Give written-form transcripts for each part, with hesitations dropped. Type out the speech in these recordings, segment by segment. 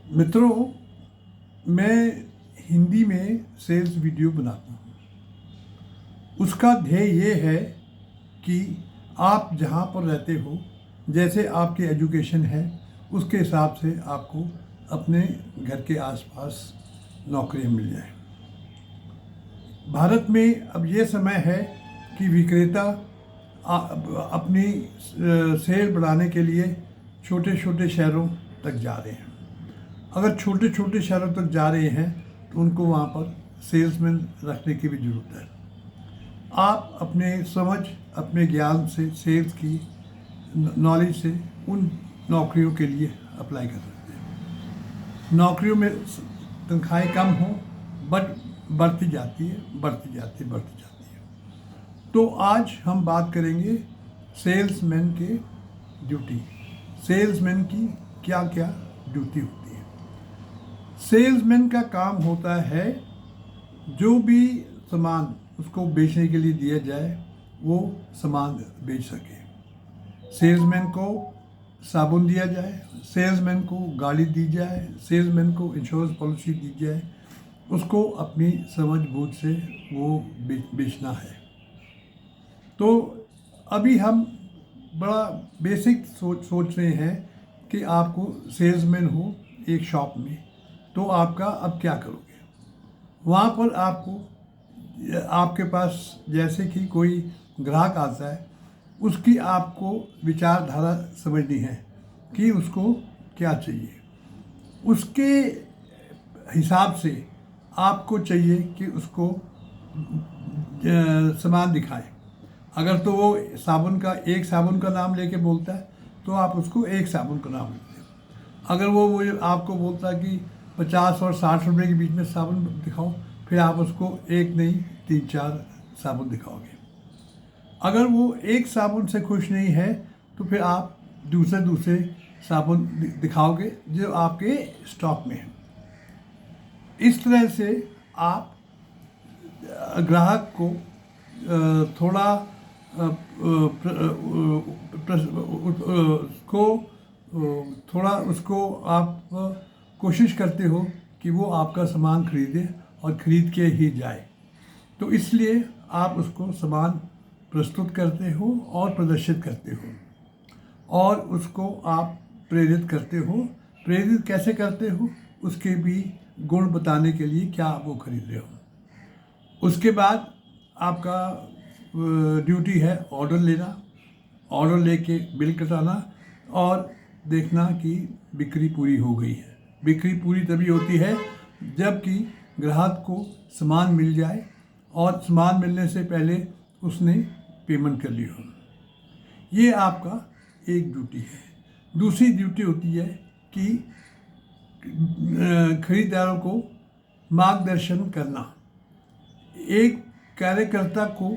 मित्रों, मैं हिंदी में सेल्स वीडियो बनाता हूँ। उसका ध्येय ये है कि आप जहाँ पर रहते हो, जैसे आपकी एजुकेशन है, उसके हिसाब से आपको अपने घर के आसपास नौकरियाँ मिल जाए। भारत में अब ये समय है कि विक्रेता अपनी सेल बढ़ाने के लिए छोटे छोटे शहरों तक जा रहे हैं। अगर छोटे छोटे शहरों तक जा रहे हैं तो उनको वहाँ पर सेल्समैन रखने की भी ज़रूरत है। आप अपने समझ, अपने ज्ञान से, सेल्स की नॉलेज से उन नौकरियों के लिए अप्लाई कर सकते हैं। नौकरियों में तनख्वाहें कम हो, बट बढ़ती जाती है, बढ़ती जाती है, बढ़ती जाती है। तो आज हम बात करेंगे सेल्समैन के ड्यूटी। सेल्समैन की क्या क्या ड्यूटी होती है। सेल्समैन का काम होता है जो भी सामान उसको बेचने के लिए दिया जाए वो सामान बेच सके। सेल्समैन को साबुन दिया जाए, सेल्समैन को गाड़ी दी जाए, सेल्समैन को इंश्योरेंस पॉलिसी दी जाए, उसको अपनी समझ बूझ से वो बेचना है। तो अभी हम बड़ा बेसिक सोच रहे हैं कि आपको सेल्समैन हो एक शॉप में, तो आपका अब क्या करोगे। वहाँ पर आपको आपके पास जैसे कि कोई ग्राहक आता है, उसकी आपको विचारधारा समझनी है कि उसको क्या चाहिए। उसके हिसाब से आपको चाहिए कि उसको सामान दिखाएं। अगर तो वो एक साबुन का नाम लेके बोलता है तो आप उसको एक साबुन का नाम लेते हैं। अगर वो मुझे आपको बोलता है कि 50 और 60 रुपए के बीच में साबुन दिखाओ, फिर आप उसको एक नहीं 3-4 साबुन दिखाओगे। अगर वो एक साबुन से खुश नहीं है तो फिर आप दूसरे साबुन दिखाओगे जो आपके स्टॉक में है। इस तरह से आप ग्राहक को थोड़ा उसको आप कोशिश करते हो कि वो आपका सामान खरीदे और ख़रीद के ही जाए। तो इसलिए आप उसको सामान प्रस्तुत करते हो और प्रदर्शित करते हो और उसको आप प्रेरित करते हो। प्रेरित कैसे करते हो, उसके भी गुण बताने के लिए क्या आप वो खरीद रहे हो। उसके बाद आपका ड्यूटी है ऑर्डर लेना, ऑर्डर लेके बिल कटाना और देखना कि बिक्री पूरी हो गई है। बिक्री पूरी तभी होती है जबकि ग्राहक को सामान मिल जाए और सामान मिलने से पहले उसने पेमेंट कर ली हो। ये आपका एक ड्यूटी है। दूसरी ड्यूटी होती है कि खरीदारों को मार्गदर्शन करना। एक कार्यकर्ता को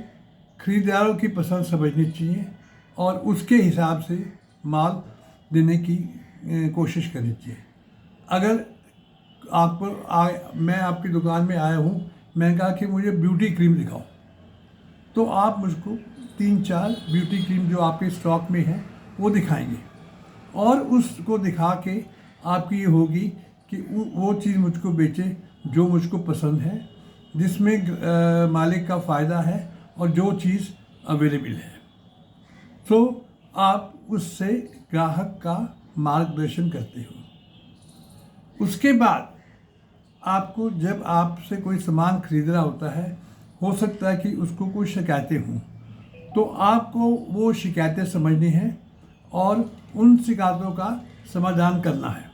खरीदारों की पसंद समझनी चाहिए और उसके हिसाब से माल देने की कोशिश करनी चाहिए। अगर मैं आपकी दुकान में आया हूँ, मैंने कहा कि मुझे ब्यूटी क्रीम दिखाओ, तो आप मुझको 3-4 ब्यूटी क्रीम जो आपके स्टॉक में है वो दिखाएंगे और उसको दिखा के आपकी ये होगी कि वो चीज़ मुझको बेचे जो मुझको पसंद है, जिसमें मालिक का फ़ायदा है और जो चीज़ अवेलेबल है। तो आप उससे ग्राहक का मार्गदर्शन करते हो। उसके बाद आपको जब आपसे कोई सामान खरीद रहा होता है, हो सकता है कि उसको कोई शिकायतें हों, तो आपको वो शिकायतें समझनी है और उन शिकायतों का समाधान करना है।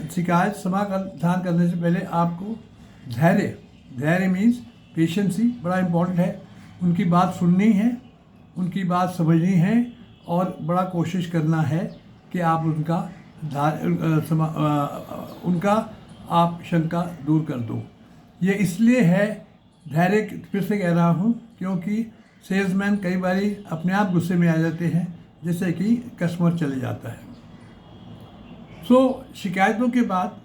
शिकायत समाधान करने से पहले आपको धैर्य मीन्स पेशेंसी बड़ा इम्पोर्टेंट है। उनकी बात सुननी है, उनकी बात समझनी है और बड़ा कोशिश करना है कि आप उनका आप शंका दूर कर दो। ये इसलिए है, धैर्य फिर से कह रहा हूँ, क्योंकि सेल्समैन कई बार अपने आप गुस्से में आ जाते हैं, जैसे कि कस्टमर चले जाता है। शिकायतों के बाद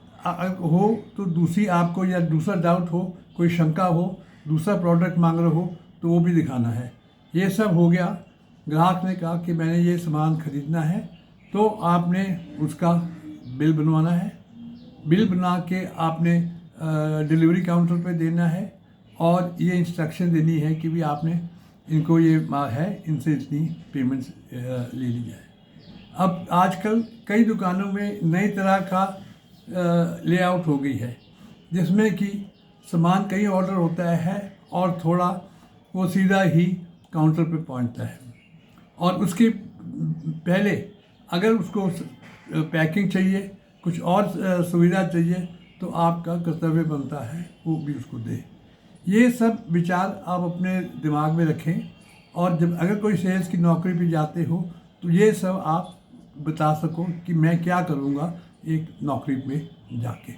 हो तो दूसरी आपको या दूसरा डाउट हो, कोई शंका हो, दूसरा प्रोडक्ट मांग रहे हो, तो वो भी दिखाना है। ये सब हो गया। ग्राहक ने कहा कि मैंने ये सामान खरीदना है, तो आपने उसका बिल बनवाना है, बिल बना के आपने डिलीवरी काउंटर पे देना है और ये इंस्ट्रक्शन देनी है कि भी आपने इनको ये है, इनसे इतनी पेमेंट्स ले ली जाए। अब आजकल कई दुकानों में नई तरह का लेआउट हो गई है, जिसमें कि सामान कहीं ऑर्डर होता है और थोड़ा वो सीधा ही काउंटर पे पहुंचता है, और उसके पहले अगर उसको पैकिंग चाहिए, कुछ और सुविधा चाहिए, तो आपका कर्तव्य बनता है वो भी उसको दे। ये सब विचार आप अपने दिमाग में रखें, और जब अगर कोई सेल्स की नौकरी पे जाते हो तो ये सब आप बता सको कि मैं क्या करूँगा एक नौकरी में जाके।